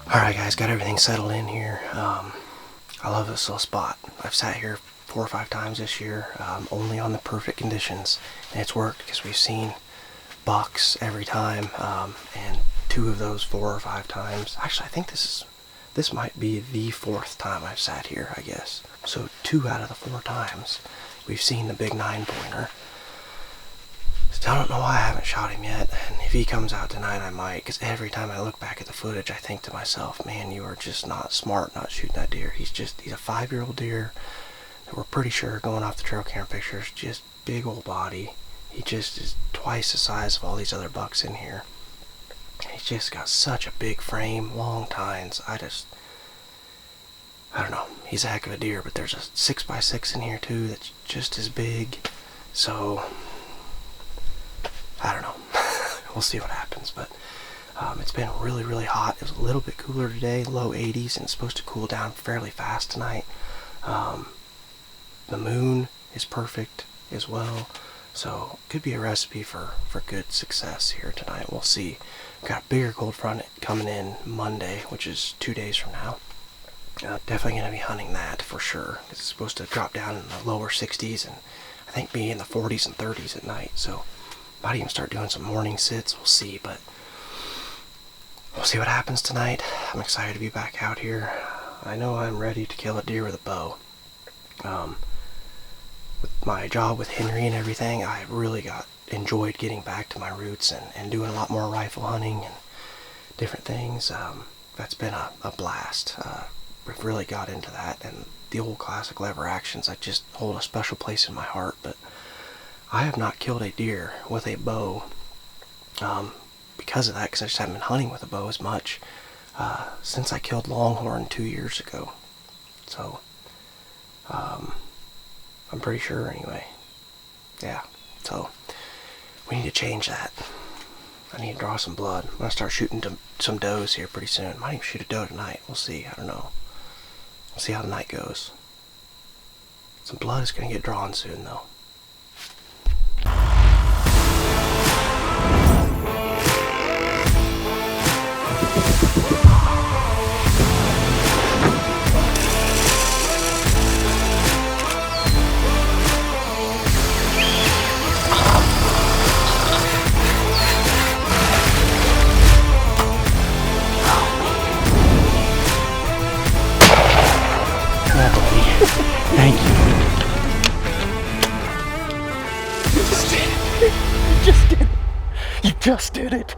Alright guys, got everything settled in here. I love this little spot. I've sat here 4 or 5 times this year, only on the perfect conditions, and it's worked because we've seen bucks every time, and 2 of those 4 or 5 times. Actually, I think this might be the 4th time I've sat here, I guess. So 2 out of the 4 times we've seen the big 9-pointer. Still don't know why I haven't shot him yet, and if he comes out tonight I might, because every time I look back at the footage I think to myself, man, you are just not smart not shooting that deer. He's a 5-year-old deer that we're pretty sure, going off the trail camera pictures, just big old body. He just is twice the size of all these other bucks in here. He's just got such a big frame, long tines. I don't know. He's a heck of a deer, but there's a 6x6 in here too that's just as big. So I don't know. We'll see what happens, but it's been really, really hot. It was a little bit cooler today, low 80s, and it's supposed to cool down fairly fast tonight. The moon is perfect as well, so could be a recipe for good success here tonight. We'll see. We've got a bigger cold front coming in Monday, which is 2 days from now. Definitely going to be hunting that for sure. It's supposed to drop down in the lower 60s and I think be in the 40s and 30s at night, so might even start doing some morning sits. We'll see, but we'll see what happens tonight. I'm excited to be back out here. I know I'm ready to kill a deer with a bow. With my job with Henry and everything, I really enjoyed getting back to my roots and doing a lot more rifle hunting and different things. That's been a blast. We've really got into that, and the old classic lever actions, I just hold a special place in my heart. But I have not killed a deer with a bow because of that, because I just haven't been hunting with a bow as much since I killed Longhorn 2 years ago. So I'm pretty sure anyway. Yeah, so we need to change that. I need to draw some blood. I'm going to start shooting some does here pretty soon. Might even shoot a doe tonight. We'll see. I don't know. We'll see how the night goes. Some blood is going to get drawn soon though. Thank you. You just did it. You just did it.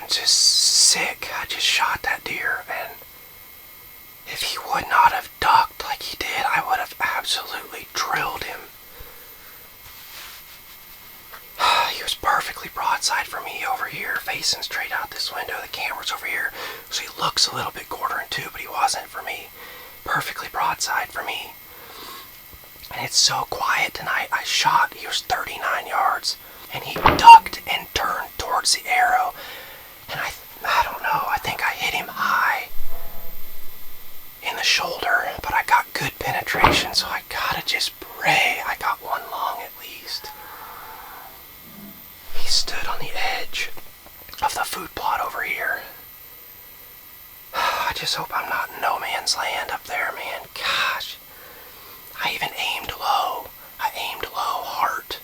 just sick. I just shot that deer, and if he would not have ducked like he did, I would have absolutely drilled him. He was perfectly broadside for me over here, facing straight out this window. The camera's over here, so he looks a little bit quartering too, but he wasn't for me. Perfectly broadside for me. And it's so quiet tonight. I shot, he was 39 yards, and he ducked and turned towards the arrow. And I don't know, I think I hit him high in the shoulder, but I got good penetration, so I gotta just pray I got one long at least. He stood on the edge of the food plot over here. I just hope I'm not in no man's land up there, man. Gosh. I even aimed low. I aimed low heart,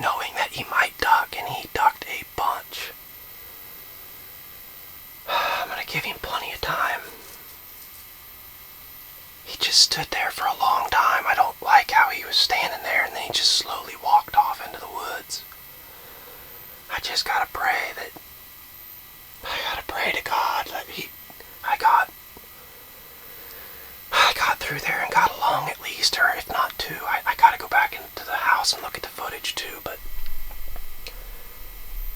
knowing that he might duck, and he ducked a bunch. I'm gonna give him plenty of time. He just stood there for a long time. I don't like how he was standing there, and then he just slowly walked off into the woods. I just gotta pray to God that I got through there and got along at least, or if not two. I gotta go back into the house and look at the footage too, but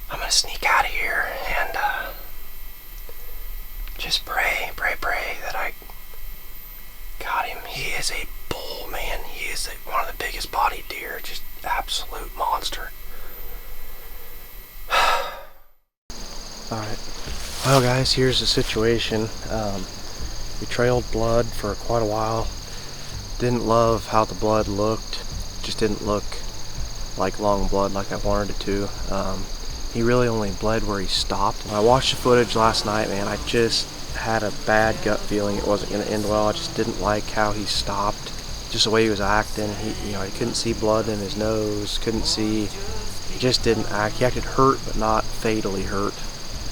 I'm gonna sneak out of here and just pray that I got him. He is a bull, man. He is one of the biggest bodied deer, just absolute monster. Alright, well guys, here's the situation. We trailed blood for quite a while. Didn't love how the blood looked. Just didn't look like long blood like I wanted it to. He really only bled where he stopped. When I watched the footage last night, man, I just had a bad gut feeling it wasn't going to end well. I just didn't like how he stopped. Just the way he was acting. He couldn't see blood in his nose, couldn't see. He just didn't act. He acted hurt, but not fatally hurt.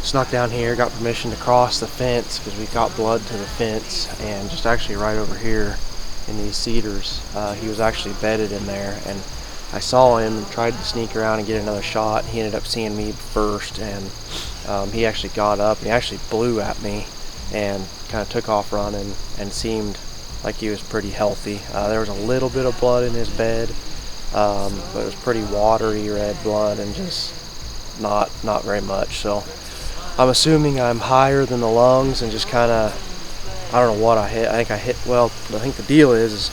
Snuck down here, got permission to cross the fence because we got blood to the fence, and just actually right over here in these cedars, he was actually bedded in there, and I saw him and tried to sneak around and get another shot. He ended up seeing me first, and he actually got up and he actually blew at me and kind of took off running and seemed like he was pretty healthy. There was a little bit of blood in his bed, but it was pretty watery red blood and just not very much. So I'm assuming I'm higher than the lungs and just kind of, I don't know what I hit. I think the deal is,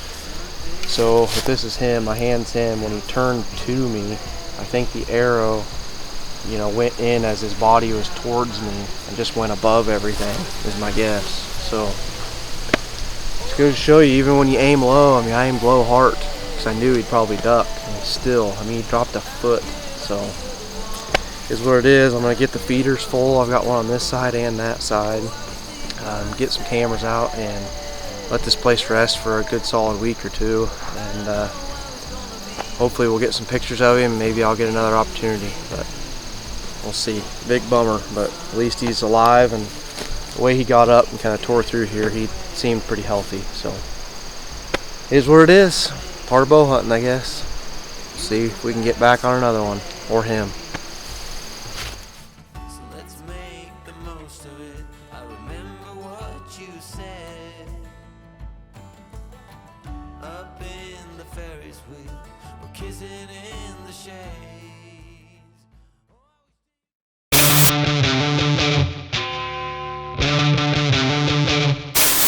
so if this is him, my hand's him, when he turned to me, I think the arrow, went in as his body was towards me and just went above everything, is my guess. So it's good to show you, even when you aim low, I aimed low heart because I knew he'd probably duck, and still, he dropped a foot, so is what it is. I'm going to get the feeders full. I've got one on this side and that side. Get some cameras out and let this place rest for a good solid week or two, and hopefully we'll get some pictures of him. Maybe I'll get another opportunity, but we'll see. Big bummer, but at least he's alive, and the way he got up and kind of tore through here, he seemed pretty healthy. So it is what it is. Part of bow hunting, I guess. See if we can get back on another one, or him. Up in the Ferris wheel, we're kissing in the shade.